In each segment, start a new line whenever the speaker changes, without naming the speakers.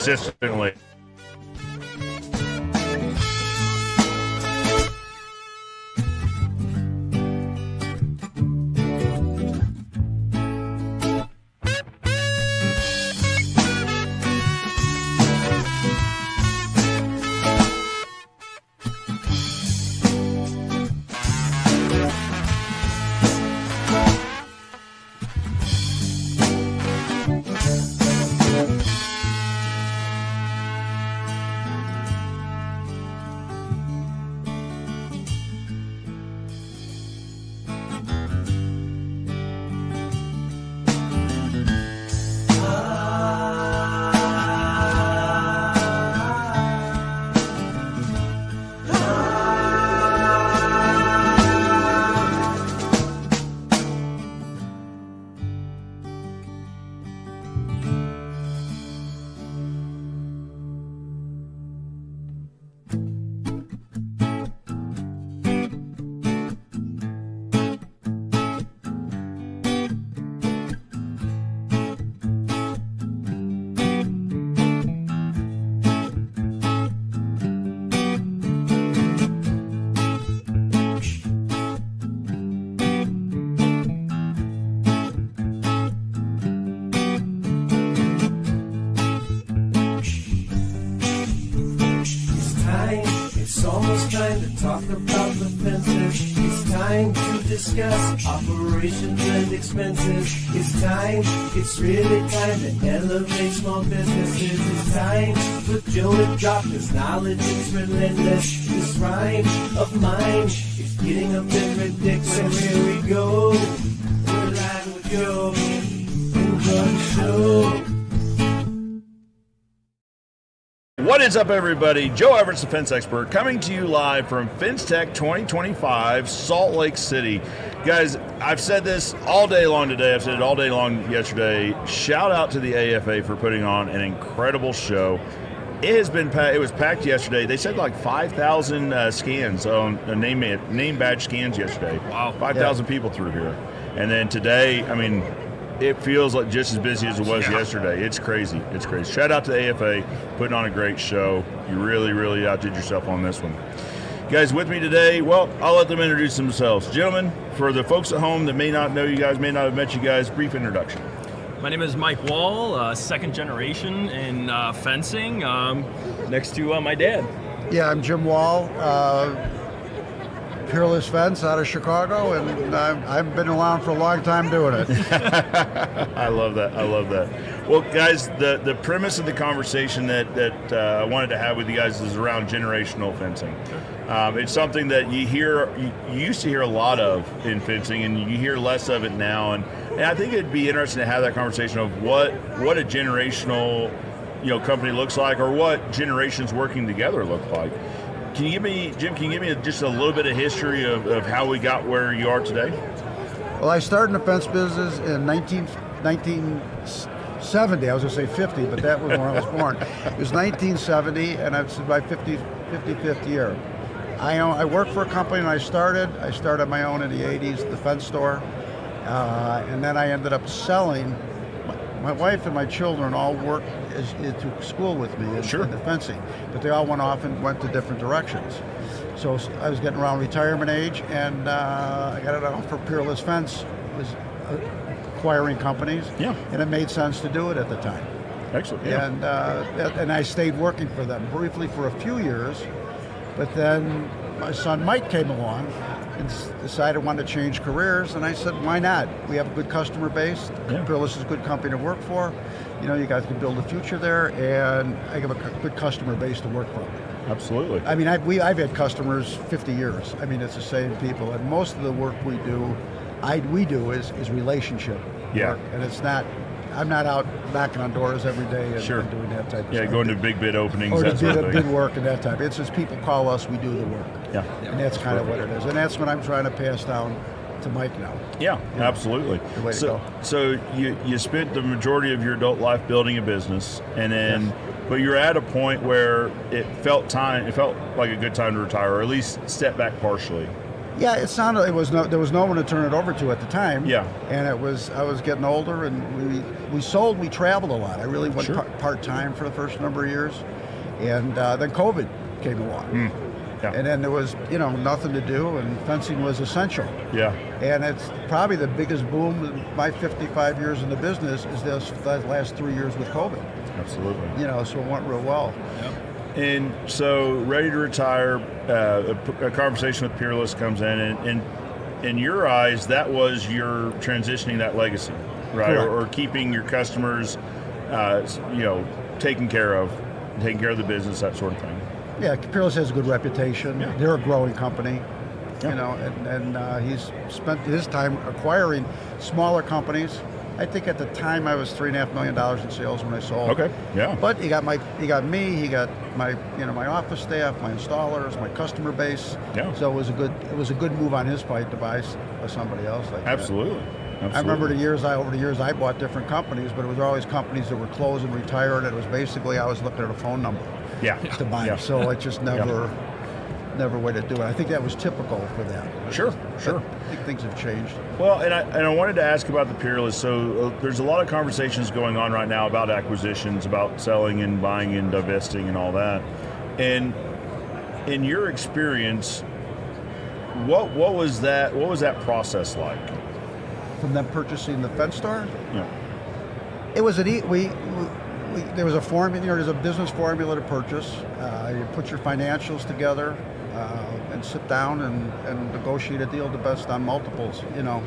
consistently.
Talk about the fences. It's time to discuss operations and expenses. It's time, it's really time to elevate small businesses. It's time for Joe to drop his knowledge. It's relentless. This rhyme of mine is getting a bit ridiculous. Here we go. We're live with Joe. Enjoy the show.
What is up, everybody? Joe Everett, the fence expert, coming to you live from FenceTech 2025, Salt Lake City. Guys, I've said this all day long today. I've said it all day long yesterday. Shout out to the AFA for putting on an incredible show. It has been it was packed yesterday. They said like 5,000 scans on name badge scans yesterday. Wow, 5,000 people through here. And then today, I mean, it feels like just as busy as it was yesterday. It's crazy. It's crazy. Shout out to the AFA, putting on a great show. You really, really outdid yourself on this one. Guys, with me today, well, I'll let them introduce themselves. Gentlemen, for the folks at home that may not know you guys, may not have met you guys, brief introduction.
My name is Mike Wall, second generation in fencing, next to my dad.
Yeah, I'm Jim Wall, Peerless Fence out of Chicago, and I've been around for a long time doing it.
I love that. I love that. Well, guys, the premise of the conversation that I wanted to have with you guys is around generational fencing. It's something that you used to hear a lot of in fencing, and you hear less of it now. And I think it'd be interesting to have that conversation of what a generational company looks like, or what generations working together look like. Can you give me, Jim, just a little bit of history of how we got where you are today?
Well, I started in the fence business in 1970. I was going to say 50, but that was when I was born. It was 1970, and it's my 55th year. I worked for a company, and I started my own in the 80s, the fence store, and then I ended up selling. My wife and my children all worked to school with me in the fencing, but they all went off and went to different directions. So I was getting around retirement age, and I got an offer for Peerless Fence, was acquiring companies, and it made sense to do it at the time.
Excellent. Yeah.
And I stayed working for them briefly for a few years, but then my son Mike came along and decided I wanted to change careers, and I said, why not? We have a good customer base. Peerless is a good company to work for. You guys can build a future there, and I have a good customer base to work for.
Absolutely.
I mean, I've had customers 50 years. I mean, it's the same people, and most of the work we do is relationship work, and it's not. I'm not out knocking on doors every day and doing that type of stuff.
Going to big bid openings.
Or to bid work and that type. It's just people call us, we do the work. And that's kind of what it is. And that's what I'm trying to pass down to Mike now.
Absolutely.
The way to go.
So you spent the majority of your adult life building a business, and then, but you're at a point where it felt like a good time to retire, or at least step back partially.
Yeah, it sounded. There was no one to turn it over to at the time.
Yeah.
And I was getting older, and we traveled a lot. I really went
Sure.
part time for the first number of years, and then COVID came along.
Yeah.
And then there was, nothing to do, and fencing was essential.
Yeah.
And it's probably the biggest boom in my 55 years in the business is this last 3 years with COVID.
Absolutely.
So it went real well.
Yep.
And so, ready to retire, a conversation with Peerless comes in, and in your eyes, that was your transitioning that legacy, right?
Correct.
Or keeping your customers, taken care of the business, that sort of thing.
Yeah, Peerless has a good reputation.
Yeah.
They're a growing company,
Yeah.
and he's spent his time acquiring smaller companies. I think at the time I was $3.5 million in sales when I sold.
Okay. Yeah.
But he got me, he got my office staff, my installers, my customer base.
Yeah.
So it was a good move on his part to buy somebody else like that.
Absolutely.
I remember over the years I bought different companies, but it was always companies that were closed and retired, and it was basically I was looking at a phone number
Yeah.
to buy.
Yeah.
So it just never way to do it. I think that was typical for them.
Sure.
But I think things have changed.
Well, and I wanted to ask about the Peerless. So there's a lot of conversations going on right now about acquisitions, about selling and buying and divesting and all that. And in your experience, what was that process like?
From them purchasing the fence store,
Yeah.
it was there was a formula. There's a business formula to purchase. You put your financials together and sit down and negotiate a deal the best on multiples.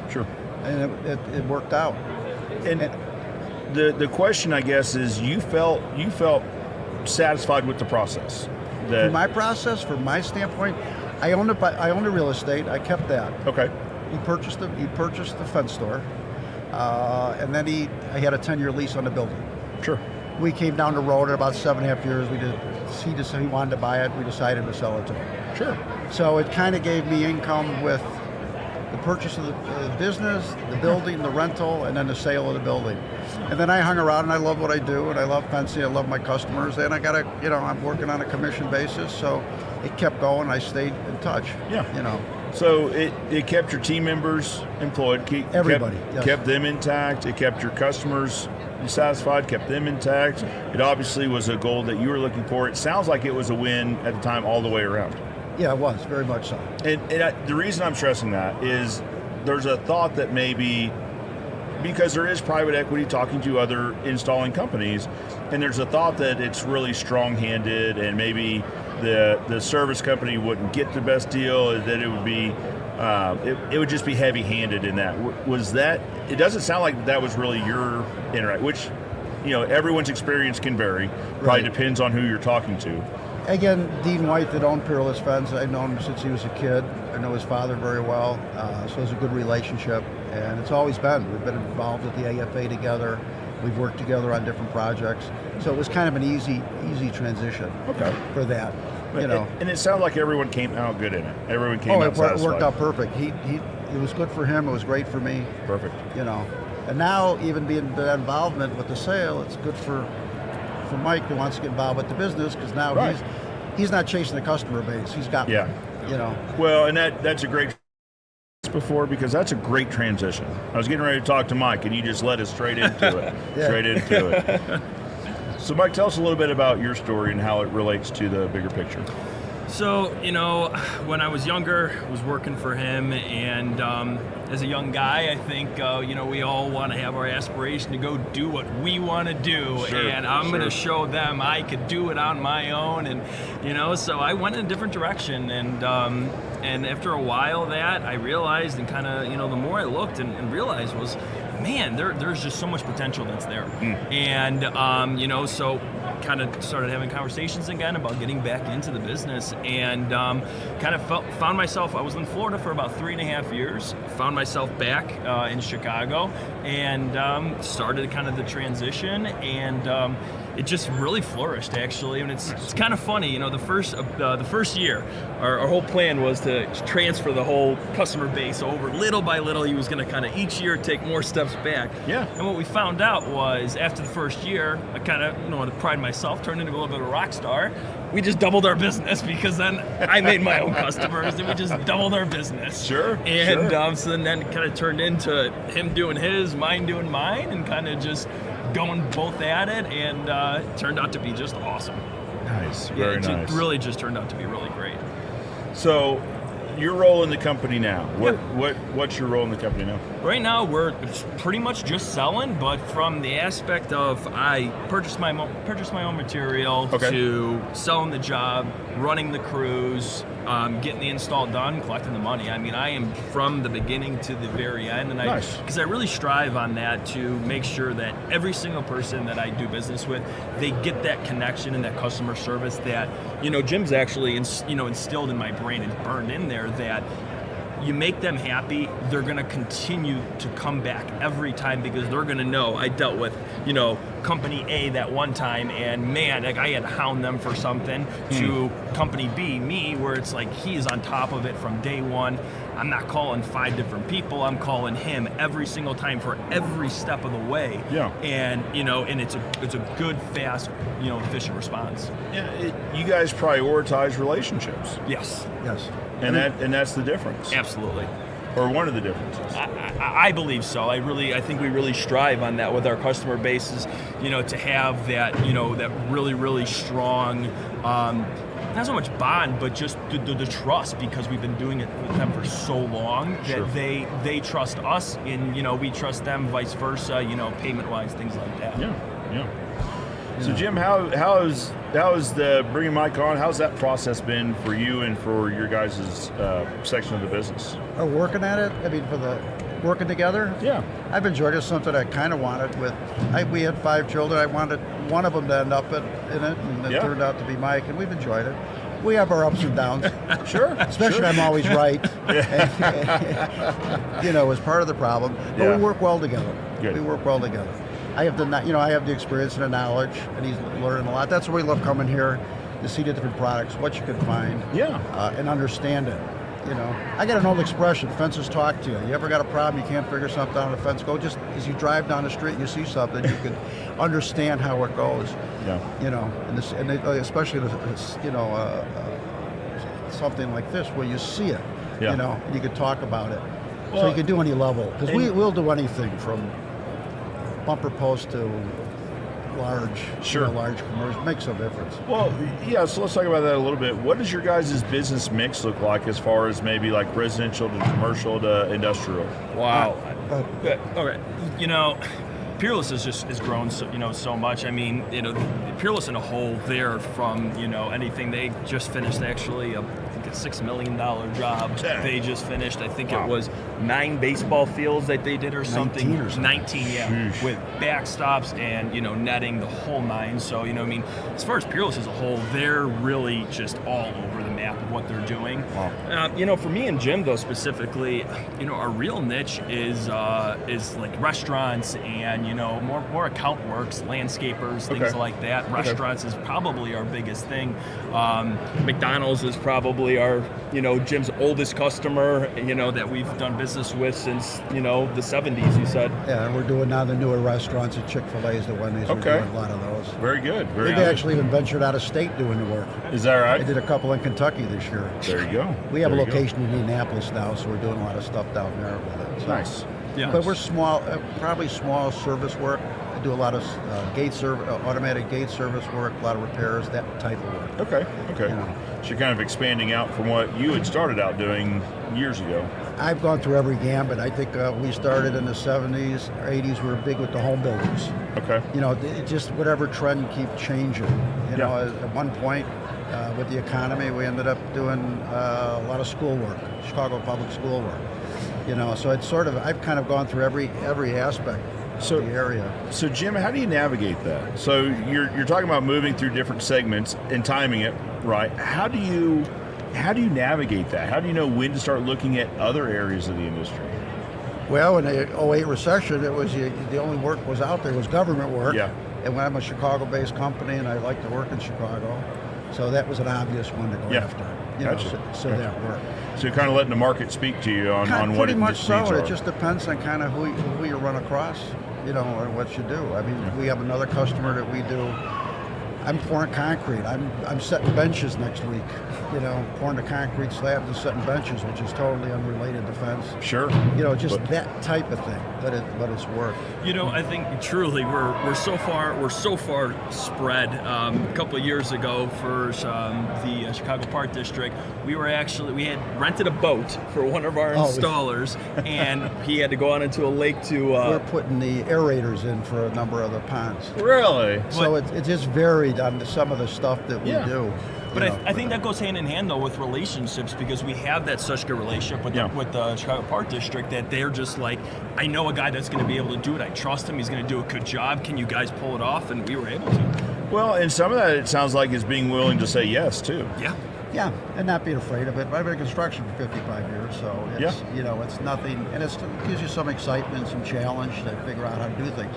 Sure.
And it worked out.
And the question, I guess, is you felt satisfied with the process.
For my process, from my standpoint, I owned the real estate. I kept that.
Okay.
He purchased the fence store, and then he had a 10-year lease on the building.
Sure.
We came down the road at about 7.5 years. He wanted to buy it. We decided to sell it to him.
Sure.
So it kind of gave me income with the purchase of the business, the building, the rental, and then the sale of the building. And then I hung around, and I love what I do, and I love fencing. I love my customers, and I'm working on a commission basis. So it kept going. I stayed in touch.
Yeah.
So
So it kept your team members employed,
Everybody, yes.
kept them intact. It kept your customers satisfied, kept them intact. It obviously was a goal that you were looking for. It sounds like it was a win at the time all the way around.
yeah, it was very much so.
And the reason I'm stressing that is there's a thought that maybe because there is private equity talking to other installing companies, and there's a thought that it's really strong-handed and maybe the service company wouldn't get the best deal, that it would be it would just be heavy-handed in that. Was that? It doesn't sound like that was really your interact, which everyone's experience can vary. Probably
Right.
depends on who you're talking to.
Again, Dean White that owned Peerless Fence, I've known him since he was a kid. I know his father very well, so it's a good relationship, and it's always been. We've been involved with the AFA together. We've worked together on different projects, so it was kind of an easy transition.
Okay.
For that,
And it sounded like everyone came out good in it. Everyone came out
it
satisfied.
worked out perfect. It was good for him. It was great for me.
Perfect.
And now even being that involvement with the sale, it's good for Mike who wants to get involved with the business, because now
Right.
he's not chasing the customer base. He's got
Yeah. Well, and that's a great before, because that's a great transition. I was getting ready to talk to Mike, and you just led us straight into it.
Yeah.
Straight into it. So, Mike, tell us a little bit about your story and how it relates to the bigger picture.
So, when I was younger, I was working for him, and as a young guy, I think, we all want to have our aspiration to go do what we want to do,
Sure,
and I'm going
sure.
to show them I could do it on my own, and, so I went in a different direction, and after a while that, I realized, and kind of, the more I looked and realized was, man, there's just so much potential that's there. And, so kind of started having conversations again about getting back into the business, and kind of found myself, I was in Florida for about 3.5 years, found myself back in Chicago, and started kind of the transition, and it just really flourished, actually. And it's kind of funny, the first year, our whole plan was to transfer the whole customer base over. Little by little, he was going to kind of each year take more steps back.
Yeah.
And what we found out was after the first year, I kind of, pride myself myself turned into a little bit of a rock star. We just doubled our business because then I made my own customers, and we just doubled our business.
Sure.
And
sure.
So then kind of turned into him doing his, mine doing mine, and kind of just going both at it, and it turned out to be just awesome.
Nice. Very nice.
It really just turned out to be really great.
So, your role in the company now. What's your role in the company now?
Right now, we're pretty much just selling, but from the aspect of I purchase my own material to selling the job, running the crews, getting the install done, collecting the money. I mean, I am from the beginning to the very end, and because I really strive on that to make sure that every single person that I do business with, they get that connection and that customer service that, Jim's actually instilled in my brain and burned in there, that you make them happy, they're going to continue to come back every time because they're going to know I dealt with, company A that one time, and man, like I had to hound them for something, to company B, me, where it's like he's on top of it from day one. I'm not calling 5 different people, I'm calling him every single time for every step of the way.
Yeah.
And and it's a good, fast, efficient response.
Yeah, you guys prioritize relationships.
Yes.
And that's the difference.
Absolutely.
Or one of the differences.
I believe so. I think we really strive on that with our customer bases, to have that, that really, really strong, not so much bond, but just the trust, because we've been doing it with them for so long that they trust us, and we trust them, vice versa, payment-wise, things like that.
Yeah. So Jim, how is the bringing Mike on? How's that process been for you and for your guys' section of the business?
Working at it. I mean, for the working together.
Yeah.
I've enjoyed it. Something I kind of wanted. We had 5 children. I wanted one of them to end up in it, and it turned out to be Mike, and we've enjoyed it. We have our ups and downs.
Sure.
Especially I'm always right. As part of the problem. But we work well together.
Good.
We work well together. I have the experience and the knowledge, and he's learning a lot. That's why we love coming here, to see the different products, what you can find, and understand it. I got an old expression: fences talk to you. You ever got a problem, you can't figure something out on a fence? Go just as you drive down the street and you see something, you can understand how it goes. Especially something like this where you see it. And you can talk about it. So you can do any level, because we'll do anything from bumper post to large commercial. Makes a difference.
Well, so let's talk about that a little bit. What does your guys' business mix look like as far as maybe like residential to commercial to industrial?
Wow. Okay. Peerless has grown so much. I mean, Peerless in a whole, they're from anything. They just finished actually a $6 million job. They just finished. I think it was 9 baseball fields that they did, or something. 19, with backstops and netting, the whole 9. So as far as Peerless as a whole, they're really just all over the map of what they're doing. Wow. For me and Jim though specifically, our real niche is like restaurants and more account works, landscapers, things like that. Restaurants is probably our biggest thing. McDonald's is probably our Jim's oldest customer, that we've done business with since the 70s. You said. Yeah,
and we're doing now the newer restaurants at Chick-fil-A's, the Wendy's. We're doing a lot of those.
Very good.
We've actually even ventured out of state doing the work.
Is that right?
I did a couple in Kentucky this year.
There you go.
We have a location in Indianapolis now, so we're doing a lot of stuff down there with it. So.
Nice.
Yeah.
But we're small, probably small service work. I do a lot of automatic gate service work, a lot of repairs, that type of work.
Okay. So you're kind of expanding out from what you had started out doing years ago.
I've gone through every gambit. I think we started in the 70s or 80s. We were big with the home builders.
Okay.
It just whatever trend keep changing. At one point with the economy, we ended up doing a lot of school work, Chicago public school work. So it's sort of, I've kind of gone through every aspect of the area.
So Jim, how do you navigate that? So you're talking about moving through different segments and timing it right. How do you navigate that? How do you know when to start looking at other areas of the industry?
Well, in the 08 recession, it was the only work was out there was government work.
Yeah.
And I'm a Chicago-based company, and I like to work in Chicago, so that was an obvious one to go after. So that worked.
So you're kind of letting the market speak to you on what
pretty much so.
needs are.
It just depends on kind of who you run across, or what you do. I mean, we have another customer that we do I'm pouring concrete. I'm setting benches next week. You know, pouring the concrete slabs and setting benches, which is totally unrelated to fence.
Sure.
You know, just that type of thing. But it's work.
You know, I think truly we're so far spread. A couple of years ago for the Chicago Park District, we had rented a boat for one of our installers, and he had to go out into a lake to.
We're putting the aerators in for a number of the ponds.
Really?
So it just varied on some of the stuff that we do.
But I think that goes hand in hand, though, with relationships, because we have that such good relationship with the Chicago Park District that they're just like, I know a guy that's going to be able to do it. I trust him. He's going to do a good job. Can you guys pull it off? And we were able to.
Well, and some of that, it sounds like, is being willing to say yes, too.
Yeah.
Yeah, and not being afraid of it. I've been in construction for 55 years, so it's, you know, it's nothing, and it gives you some excitement, some challenge to figure out how to do things.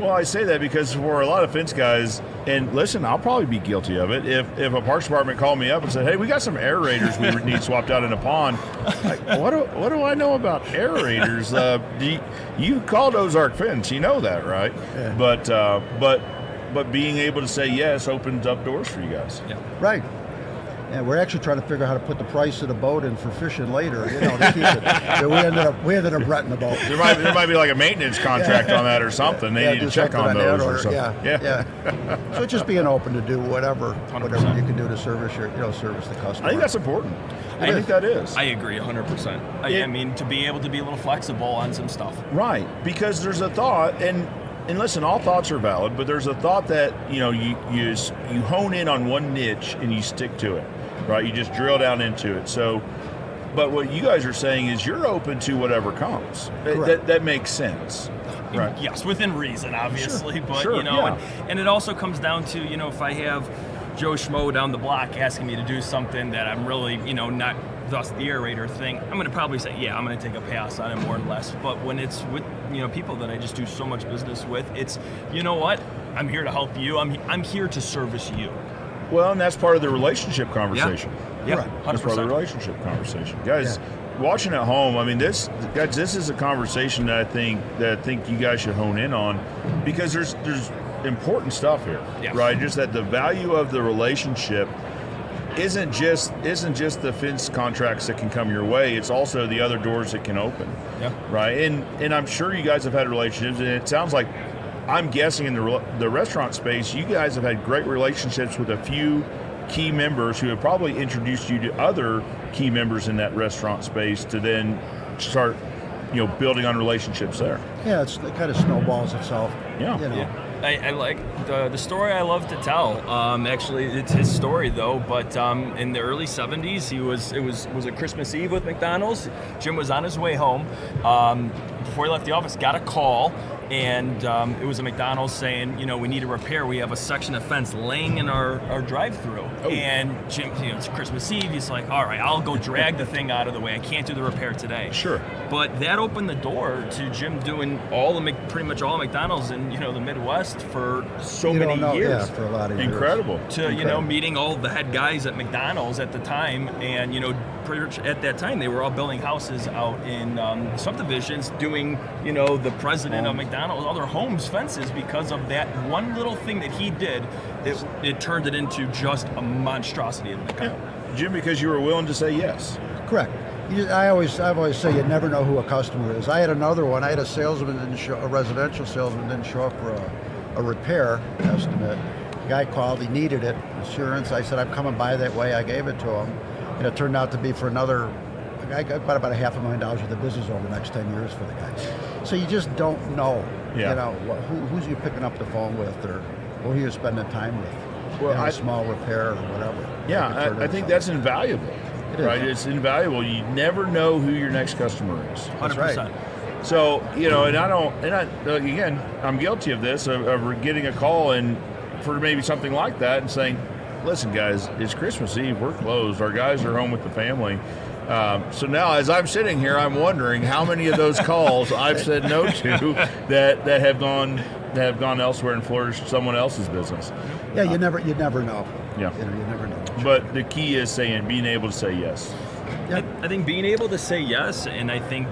Well, I say that because for a lot of fence guys, and listen, I'll probably be guilty of it. If a parks department called me up and said, "Hey, we got some aerators we need swapped out in a pond," like, what do I know about aerators? You called Ozark Fence, you know that, right? Yeah. But being able to say yes opens up doors for you guys.
Yeah.
Right. And we're actually trying to figure out how to put the price of the boat in for fishing later, you know, to keep it. So we ended up renting the boat.
There might be like a maintenance contract on that or something. They need to check on those or something.
Yeah. So just being open to do whatever you can do to service the customer.
I think that's important. I think that is.
I agree 100%. I mean, to be able to be a little flexible on some stuff.
Right, because there's a thought, and listen, all thoughts are valid, but there's a thought that, you know, you hone in on one niche and you stick to it. Right, you just drill down into it. So, but what you guys are saying is you're open to whatever comes. That makes sense. Right.
Yes, within reason, obviously.
Sure.
But
sure.
you know, and it also comes down to, you know, if I have Joe Schmo down the block asking me to do something that I'm really, you know, not, thus the aerator thing, I'm going to probably say, yeah, I'm going to take a pass on it more or less. But when it's with, you know, people that I just do so much business with, it's, you know what, I'm here to help you. I'm here to service you.
Well, and that's part of the relationship conversation.
Yeah,
right.
That's part of the relationship conversation, guys. Watching at home, I mean, this is a conversation that I think you guys should hone in on, because there's important stuff here, right? Just that the value of the relationship isn't just the fence contracts that can come your way. It's also the other doors that can open, right? And I'm sure you guys have had relationships, and it sounds like, I'm guessing in the restaurant space, you guys have had great relationships with a few key members who have probably introduced you to other key members in that restaurant space to then start, you know, building on relationships there.
Yeah, it kind of snowballs itself.
Yeah.
You know.
I like the story I love to tell. Actually, it's his story though. But in the early '70s, it was a Christmas Eve with McDonald's. Jim was on his way home. Before he left the office, got a call. And it was a McDonald's saying, you know, we need a repair. We have a section of fence laying in our drive-through. Oh. And Jim, you know, it's Christmas Eve. He's like, all right, I'll go drag the thing out of the way. I can't do the repair today.
Sure.
But that opened the door to Jim doing pretty much all McDonald's in, you know, the Midwest for so many years.
Yeah, for a lot of years.
Incredible.
You know, meeting all the head guys at McDonald's at the time, and you know, pretty much at that time they were all building houses out in subdivisions, doing, you know, the president of McDonald's, all their homes fences, because of that one little thing that he did. It turned it into just a monstrosity of McDonald's.
Yeah. Jim, because you were willing to say yes.
Correct. I've always say you never know who a customer is. I had another one. I had a residential salesman didn't show up for a repair estimate. The guy called. He needed it, insurance. I said, I'm coming by that way. I gave it to him, and it turned out to be for another. I got about $500,000 worth of business over the next 10 years for the guy. So you just don't know, you know, who's you picking up the phone with, or who you're spending time with. Well, a small repair or whatever.
Yeah, I think that's invaluable. Right, it's invaluable. You never know who your next customer is.
100%.
Right. So, you know, again, I'm guilty of this, of getting a call and for maybe something like that and saying, listen, guys, it's Christmas Eve. We're closed. Our guys are home with the family. So now, as I'm sitting here, I'm wondering how many of those calls I've said no to that have gone elsewhere and flourished someone else's business.
Yeah, you never know.
Yeah,
you never know.
But the key is being able to say yes.
Yep.
I think being able to say yes, and I think,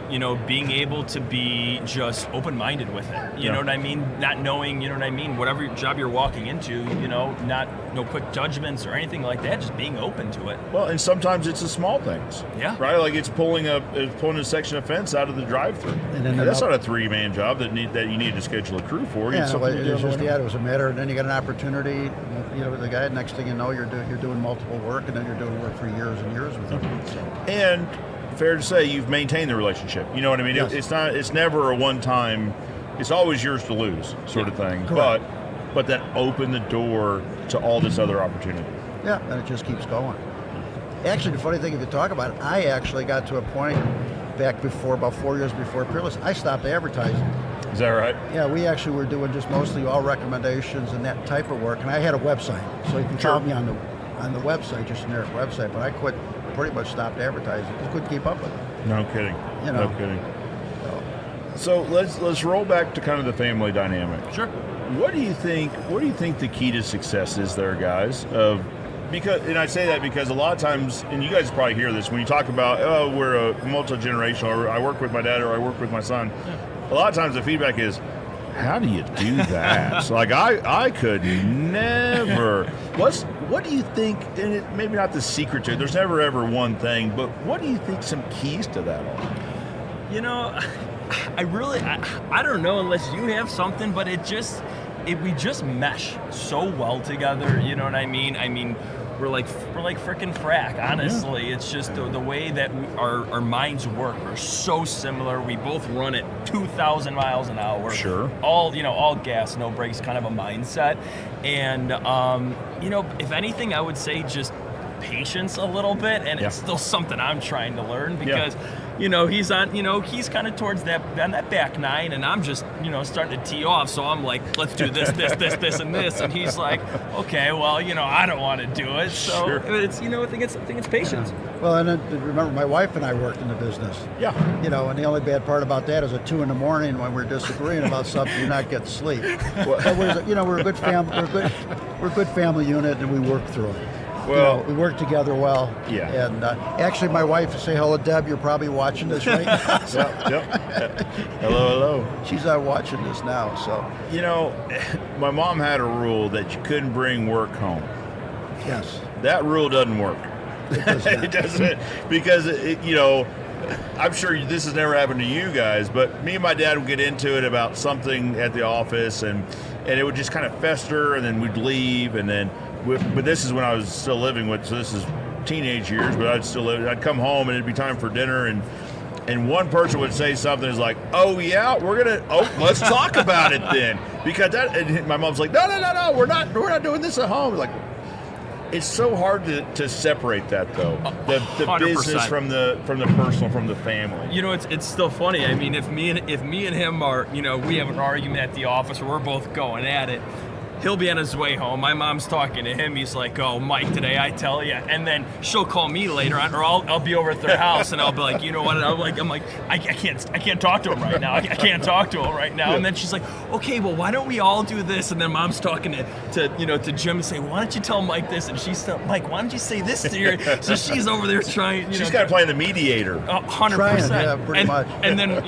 being able to be just open-minded with it. You know what I mean? Not knowing, you know what I mean? Whatever job you're walking into, no quick judgments or anything like that, just being open to it.
Well, and sometimes it's the small things.
Yeah.
Right? Like it's pulling a section of fence out of the drive-through.
And then
that's not a 3-man job that you need to schedule a crew for.
Yeah,
It's
no,
something to do
it's
on
just
the way.
it was a matter, and then you got an opportunity, with the guy. Next thing you know, you're doing multiple work, and then you're doing work for years and years with him. So.
And fair to say, you've maintained the relationship. You know what I mean?
Yes.
It's never a one-time. It's always yours to lose sort of thing.
Correct.
But that opened the door to all this other opportunity.
Yeah, and it just keeps going. Actually, the funny thing, if you talk about it, I actually got to a point back about 4 years before Peerless, I stopped advertising.
Is that right?
Yeah, we actually were doing just mostly all recommendations and that type of work, and I had a website, so you can
Sure.
find me on the website, just generic website. But I pretty much stopped advertising because I couldn't keep up with it.
No kidding. No kidding.
So,
So let's roll back to kind of the family dynamic.
Sure.
What do you think the key to success is there, guys? And I say that because a lot of times, and you guys probably hear this, when you talk about, we're a multi-generational, or I work with my dad, or I work with my son, a lot of times the feedback is, how do you do that? So like, I could never. What do you think, and it, maybe not the secret to it, there's never ever one thing, but what do you think some keys to that are?
I don't know unless you have something, but we just mesh so well together. You know what I mean? I mean, we're like frickin' frack. Honestly, it's just the way that our minds work are so similar. We both run at 2,000 miles an hour.
Sure.
All gas, no brakes, kind of a mindset. And if anything, I would say just patience a little bit, and it's still something I'm trying to learn because he's on he's kind of towards that back nine, and I'm just starting to tee off, so I'm like, let's do this and this, and he's like, okay, well I don't want to do it, so
Sure.
it's I think it's patience.
well, and then, remember, my wife and I worked in the business.
Yeah.
And the only bad part about that is at 2 a.m. when we're disagreeing about something, you're not getting sleep. But we're a good we're a good family unit, and we work through it.
Well,
we work together well.
Yeah.
And actually, my wife, say hello, Deb. You're probably watching this right now. So
Yep. Hello.
she's watching this now. So
My mom had a rule that you couldn't bring work home.
yes,
That rule doesn't work.
it does not.
It doesn't, because I'm sure this has never happened to you guys, but me and my dad would get into it about something at the office, and it would just kind of fester, and then we'd leave, and then. But this is when I was still living with, so this is teenage years, but I'd come home and it'd be time for dinner, and one person would say something is like, oh yeah, let's talk about it then. Because and my mom's like, no, we're not doing this at home. Like, it's so hard to separate that though. The
100%.
business from the personal, from the family.
It's still funny. I mean, if me and him are, we have an argument at the office where we're both going at it, he'll be on his way home. My mom's talking to him. He's like, "Oh, Mike, today I tell you." And then she'll call me later on, or I'll be over at their house, and I'll be like, "You know what?" And I'm like, I can't talk to him right now. I can't talk to him right now. And then she's like, "Okay, well, why don't we all do this?" And then mom's talking to Jim and say, "Why don't you tell Mike this?" And she's like, "Mike, why don't you say this to your?" So she's over there trying.
She's got to play the mediator.
100%.
Yeah, pretty much.
And then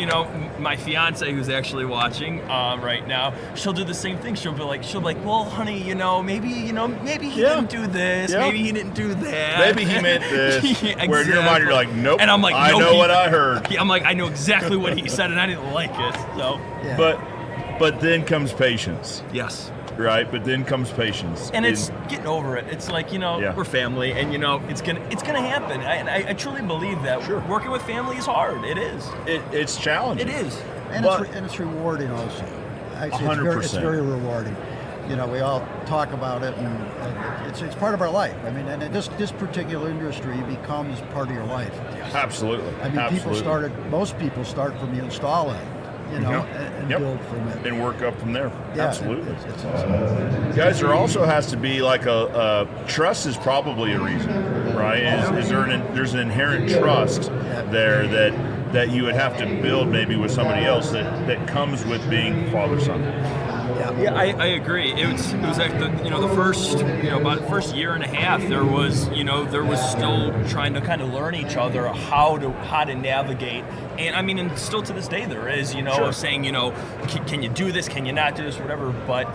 my fiance, who's actually watching right now, she'll do the same thing. She'll be like, well, honey, maybe he didn't do this, maybe he didn't do that,
Maybe he meant this.
Exactly.
Where in your mind you're like, nope.
And I'm like,
I know what I heard.
I'm like, I know exactly what he said, and I didn't like it. So,
Yeah.
But then comes patience,
yes.
right? But then comes patience,
And it's getting over it. It's like, we're family, and it's gonna happen. I truly believe that.
Sure.
Working with family is hard. It is.
It's challenging.
It is.
And it's rewarding also. Actually,
100%.
It's very rewarding. We all talk about it, and it's part of our life. I mean, and this particular industry becomes part of your life.
Absolutely.
I mean,
Absolutely.
most people start from the install end, and
Yep.
build from it.
And work up from there.
Yeah,
Absolutely.
It's
Guys, there also has to be like a trust is probably a reason, right? There's an inherent trust there that you would have to build maybe with somebody else that comes with being father-son.
Yeah, I agree. It was like the first about the first year and a half there was still trying to kind of learn each other how to navigate, and I mean, and still to this day there is of saying can you do this, can you not do this, whatever. But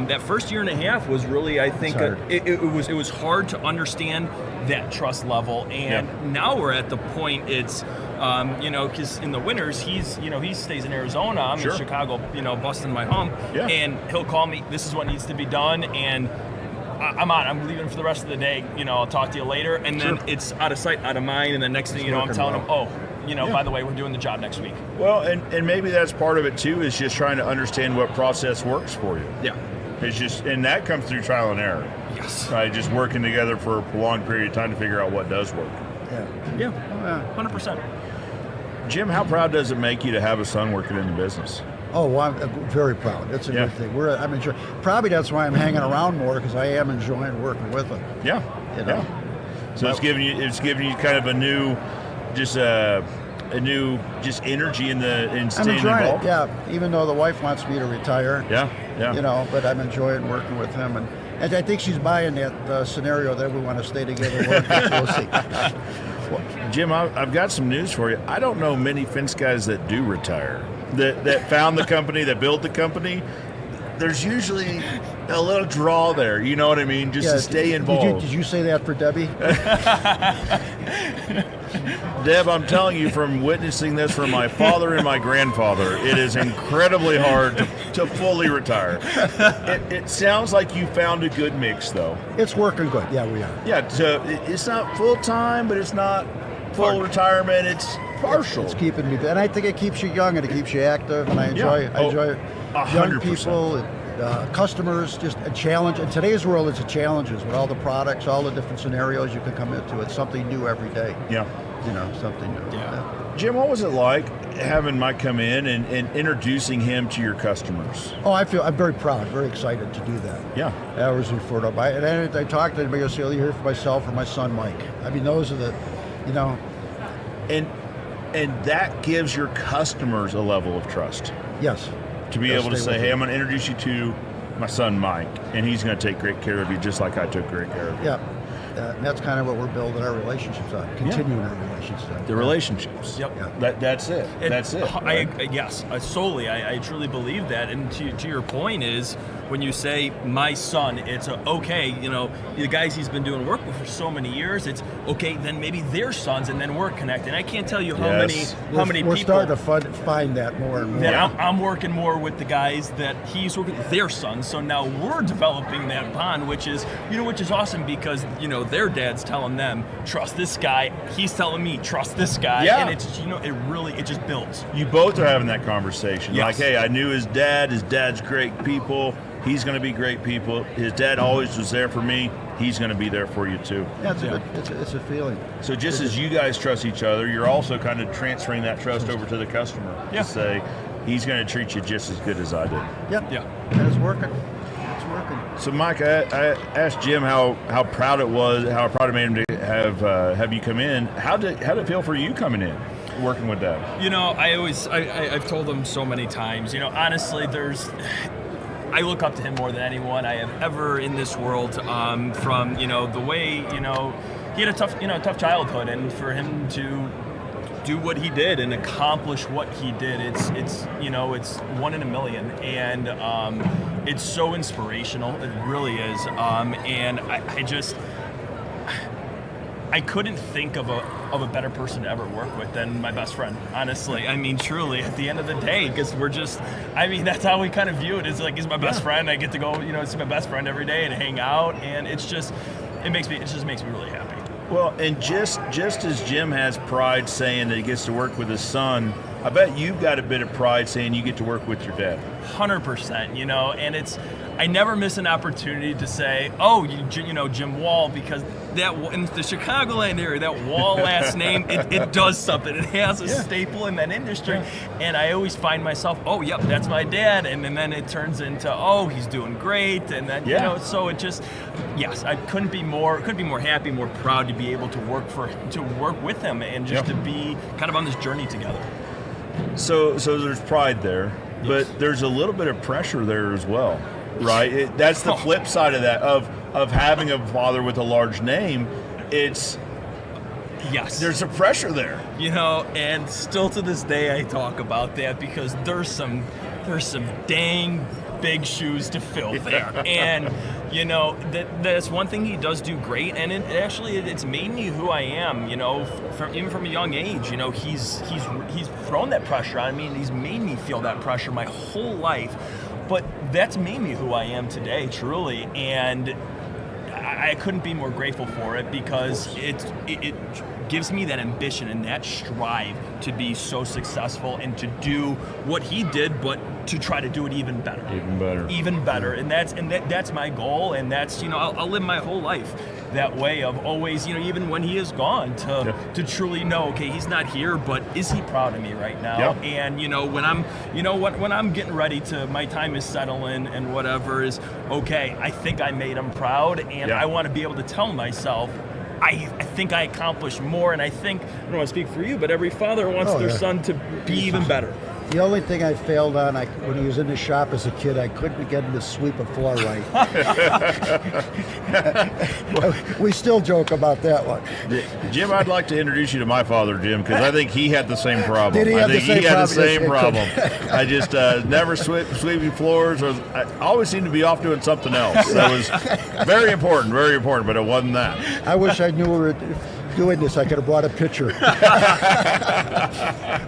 that first year and a half was really, I think, it was hard to understand that trust level, and now we're at the point it's. Because in the winters he stays in Arizona. I'm in Chicago, busting my hump, and he'll call me. This is what needs to be done, and I'm leaving for the rest of the day. I'll talk to you later, and then it's out of sight, out of mind, and the next thing I'm telling him, by the way, we're doing the job next week.
Well, and maybe that's part of it too, is just trying to understand what process works for you.
Yeah.
It's just, and that comes through trial and error.
Yes.
Right, just working together for a prolonged period of time to figure out what does work.
Yeah. 100%.
Jim, how proud does it make you to have a son working in the business?
Oh, well, I'm very proud. It's a good thing. I'm enjoying. Probably that's why I'm hanging around more, because I am enjoying working with him.
Yeah. So it's giving you kind of a new energy in staying involved.
It. Yeah, even though the wife wants me to retire.
Yeah.
But I'm enjoying working with him, and I think she's buying that scenario that we want to stay together. We'll see.
Jim, I've got some news for you. I don't know many fence guys that do retire, that found the company, that built the company. There's usually a little draw there, you know what I mean, just to stay involved.
Did you say that for Debbie?
Deb, I'm telling you from witnessing this from my father and my grandfather, it is incredibly hard to fully retire. It sounds like you found a good mix, though.
It's working good. Yeah, we are.
Yeah, so it's not full-time, but it's not full retirement. It's partial.
It's keeping me, and I think it keeps you young and it keeps you active, and I enjoy young
100%.
people. Customers, just a challenge. In today's world, it's a challenges with all the products, all the different scenarios you can come into. It's something new every day.
Yeah.
Something new.
Yeah. Jim, what was it like having Mike come in and introducing him to your customers?
Oh, I'm very proud, very excited to do that.
Yeah.
I was referred to by, and I talked to anybody, I say, you hear from myself or my son Mike. I mean, those are the,
And that gives your customers a level of trust.
Yes.
To be able to say, hey, I'm going to introduce you to my son Mike, and he's going to take great care of you just like I took great care of you.
Yeah. And that's kind of what we're building our relationships on, continuing our relationships.
The relationships.
Yep.
Yeah. That's it. That's it. Right?
Yes, solely. I truly believe that. And to your point is, when you say my son, it's okay. The guys he's been doing work with for so many years. It's okay. Then maybe their sons, and then we're connected. And I can't tell you how many people.
We're starting to find that more and more.
That I'm working more with the guys that he's working with their sons. So now we're developing that bond, which is awesome, because their dad's telling them, trust this guy. He's telling me, trust this guy.
Yeah.
And it's it just builds.
You both are having that conversation.
Yes.
Like, hey, I knew his dad. His dad's great people. He's going to be great people. His dad always was there for me. He's going to be there for you too.
Yeah, it's a feeling.
So just as you guys trust each other, you're also kind of transferring that trust over to the customer.
Yeah.
To say, he's going to treat you just as good as I did.
Yep.
Yeah.
And it's working. It's working.
So Mike, I asked Jim how proud it was, how proud it made him to have you come in. How did it feel for you coming in, working with Dad?
I've told him so many times, honestly, I look up to him more than anyone I have ever in this world. From the way he had a tough childhood, and for him to do what he did and accomplish what he did, it's one in a million, and it's so inspirational. It really is, and I couldn't think of a better person to ever work with than my best friend, honestly. I mean, truly, at the end of the day, because that's how we kind of view it. It's like, he's my best friend. I get to go, see my best friend every day and hang out, and it just makes me really happy.
Well, and just as Jim has pride saying that he gets to work with his son, I bet you've got a bit of pride saying you get to work with your dad.
100%, and I never miss an opportunity to say, Jim Wall, because that in the Chicagoland area, that Wall last name, it does something. It has a staple in that industry, and I always find myself, that's my dad, and then it turns into, he's doing great, and then so it just, yes, I couldn't be more happy, more proud to be able to work with him, and just to be kind of on this journey together.
So there's pride there. but there's a little bit of pressure there as well, right? That's the flip side of that, of having a father with a large name. It's
Yes.
there's a pressure there.
And still to this day I talk about that because there's some dang big shoes to fill there. And that's one thing he does do great, and it's made me who I am, even from a young age. He's thrown that pressure on me, and he's made me feel that pressure my whole life. But that's made me who I am today, truly, and I couldn't be more grateful for it because it gives me that ambition and that strive to be so successful and to do what he did, but to try to do it even better. Even better. And that's my goal, and that's, I'll live my whole life that way of always, even when he is gone, to truly know, okay, he's not here, but is he proud of me right now?
Yep.
And when I'm getting ready to, my time is settling and whatever is okay, I think I made him proud, and I want to be able to tell myself, I think I accomplished more, and I don't want to speak for you, but every father wants their son to be even better.
The only thing I failed on, when he was in the shop as a kid, I couldn't get him to sweep a floor right. We still joke about that one.
Jim, I'd like to introduce you to my father, Jim, because I think he had the same problem.
Did he have the same
he had the
problem?
same problem. I just never sweeping floors. I always seemed to be off doing something else. That was very important, but it wasn't that.
I wish I knew we were doing this. I could have brought a picture.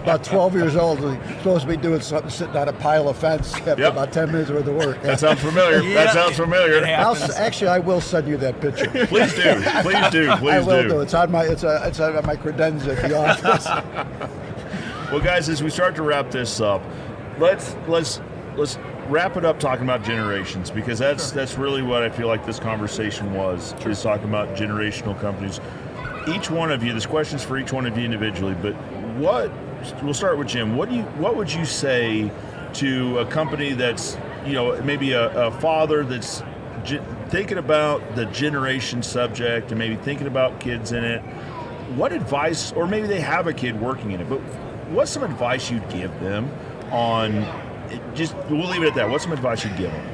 About 12 years old, we're supposed to be doing something, sitting on a pile of fence after about 10 minutes worth of work.
That sounds familiar. That sounds familiar.
Actually, I will send you that picture.
Please do.
I will do. It's on my credenza at the office.
Well, guys, as we start to wrap this up, let's wrap it up talking about generations, because that's really what I feel like this conversation was. Is talking about generational companies. Each one of you, this question's for each one of you individually, but we'll start with Jim. What would you say to a company that's, maybe a father that's thinking about the generation subject and maybe thinking about kids in it? What advice, or maybe they have a kid working in it, but what's some advice you'd give them on, we'll leave it at that. What's some advice you'd give them?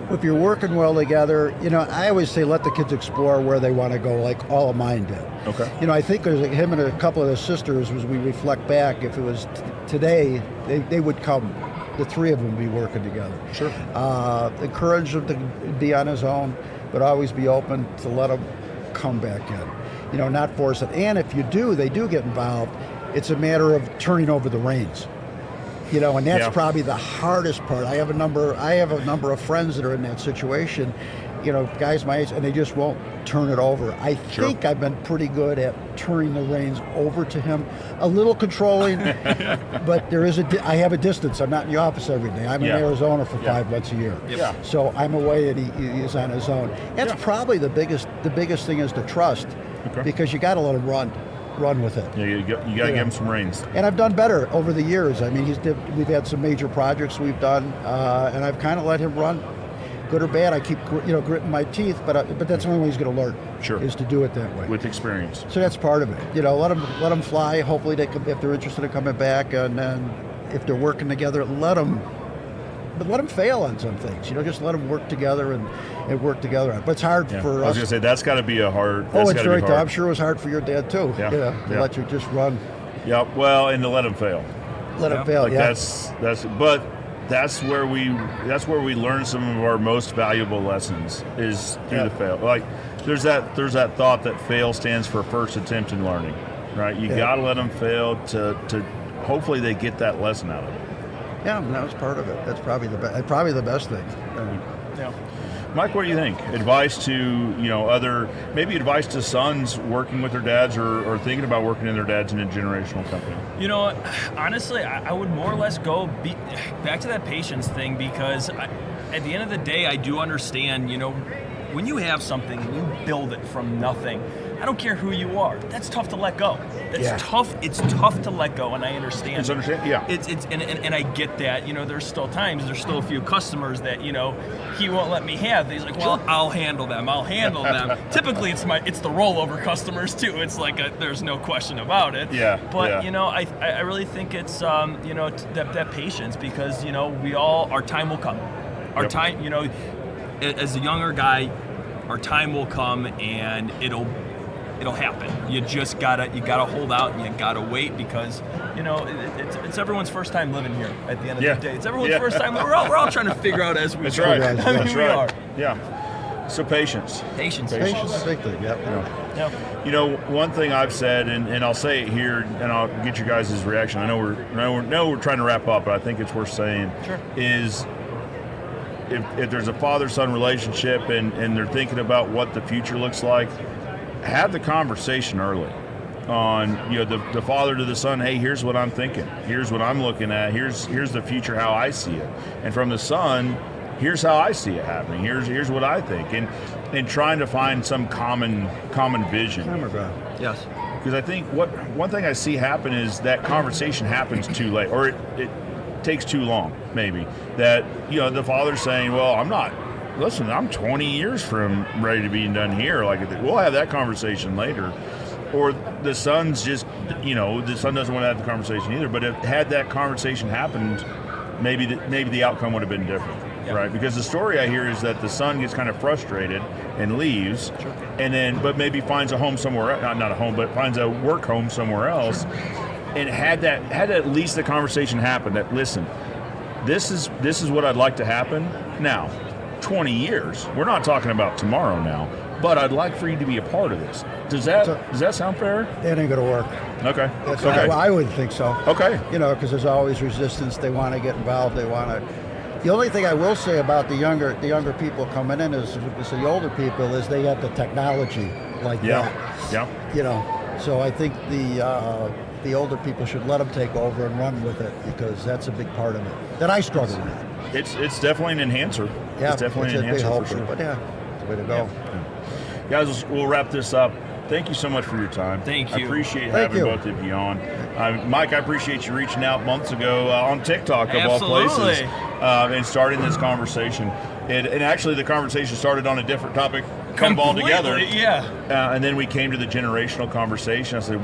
If you're working well together, I always say let the kids explore where they want to go, like all of mine did.
Okay.
I think there's him and a couple of his sisters, as we reflect back, if it was today, they would come. The three of them would be working together.
Sure.
Encourage him to be on his own, but always be open to let him come back in. Not force it. And if they do get involved, it's a matter of turning over the reins. And that's probably the hardest part. I have a number of friends that are in that situation, guys my age, and they just won't turn it over. I think I've been pretty good at turning the reins over to him, a little controlling, but I have a distance. I'm not in the office every day. I'm in Arizona for 5 months a year.
Yep.
So I'm away and he is on his own. That's probably the biggest thing is to trust, because you got to let him run with it.
Yeah, you got to give him some reins.
And I've done better over the years. I mean, we've had some major projects we've done, and I've kind of let him run, good or bad. I keep gritting my teeth, but that's the only way he's going to learn.
Sure.
Is to do it that way
with experience.
So that's part of it. Let them fly. Hopefully they come, if they're interested in coming back, and then if they're working together, let them fail on some things. Just let them work together and work together. But it's hard for us. I was
going to say, that's got to be a hard.
It's very tough. I'm sure it was hard for your dad too. To let you just run.
Yeah. Well, and to let them fail.
Let them fail.
But that's where we learn some of our most valuable lessons is through the fail. Like there's that thought that fail stands for first attempt in learning, right? You got to let them fail to hopefully they get that lesson out of it.
Yeah, that was part of it. That's probably the best thing.
Mike, what do you think? Advice to maybe advice to sons working with their dads or thinking about working in their dads in a generational company?
Honestly, I would more or less go back to that patience thing, because at the end of the day, I do understand, when you have something and you build it from nothing, I don't care who you are. That's tough to let go. It's
Yeah.
tough. It's tough to let go, and I understand.
It's understand. Yeah.
It's and I get that. There's still times. There's still a few customers that he won't let me have. He's like, well, I'll handle them. I'll handle them. Typically, it's the rollover customers too. It's like there's no question about it.
Yeah.
But
yeah.
I really think it's that patience, because our time will come. Our
Yep.
time, as a younger guy, our time will come and it'll happen. You just gotta hold out and you gotta wait, because it's everyone's first time living here. At the end of
Yeah.
the day, it's everyone's
Yeah.
first time. We're all trying to figure out as we
That's
go.
right.
I mean,
That's
we
right.
are.
Yeah. So patience.
Patience.
Patience is a big thing. Yep.
Yeah.
One thing I've said, and I'll say it here, and I'll get your guys' reaction. I know we're trying to wrap up, but I think it's worth saying.
Sure.
Is if there's a father-son relationship and they're thinking about what the future looks like, have the conversation early on, the father to the son, hey, here's what I'm thinking. Here's what I'm looking at. Here's the future, how I see it. And from the son, here's how I see it happening. Here's what I think. And trying to find some common vision.
Yes.
Because I think one thing I see happen is that conversation happens too late, or it takes too long, maybe. That, the father's saying, well, I'm 20 years from ready to be done here. Like, we'll have that conversation later. Or the son's just, the son doesn't want to have the conversation either. But if had that conversation happened, maybe the outcome would have been different.
Yeah.
Right? Because the story I hear is that the son gets kind of frustrated and leaves, sure. But maybe finds a home somewhere, not a home, but finds a work home somewhere else. Sure. And had at least the conversation happen that, listen, this is what I'd like to happen now. 20 years. We're not talking about tomorrow now, but I'd like for you to be a part of this. Does that sound fair?
That ain't going to work.
Okay.
Okay. I wouldn't think so.
Okay.
Because there's always resistance. They want to get involved. They want to. The only thing I will say about the younger people coming in is the older people is they have the technology like that.
Yeah.
So I think the older people should let them take over and run with it, because that's a big part of it that I struggle with.
It's definitely an enhancer.
Yeah,
it's definitely an
a big
enhancer
helper,
for sure.
but yeah, it's the way to go.
Yeah. Guys, we'll wrap this up. Thank you so much for your time.
Thank you.
I appreciate having both of you on. Mike, I appreciate you reaching out months ago on TikTok, of
Absolutely.
all places, and starting this conversation. And actually, the conversation started on a different topic, kind of all together.
Yeah.
And then we came to the generational conversation. I said,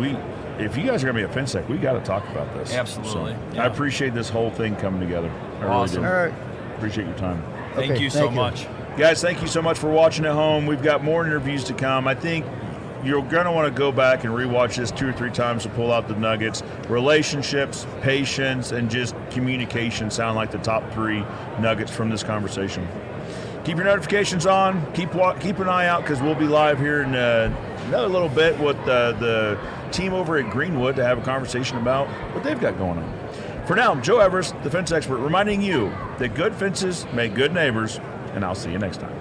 if you guys are going to be at FenceTech, we got to talk about this.
Absolutely.
So,
Yeah.
I appreciate this whole thing coming together. I
Awesome.
really do.
All right.
Appreciate your time.
Thank you so much.
Guys, thank you so much for watching at home. We've got more interviews to come. I think you're going to want to go back and rewatch this 2 or 3 times to pull out the nuggets. Relationships, patience, and just communication sound like the top 3 nuggets from this conversation. Keep your notifications on. Keep an eye out, because we'll be live here in another little bit with the team over at Greenwood to have a conversation about what they've got going on. For now, I'm Joe Everest, the fence expert, reminding you that good fences make good neighbors, and I'll see you next time.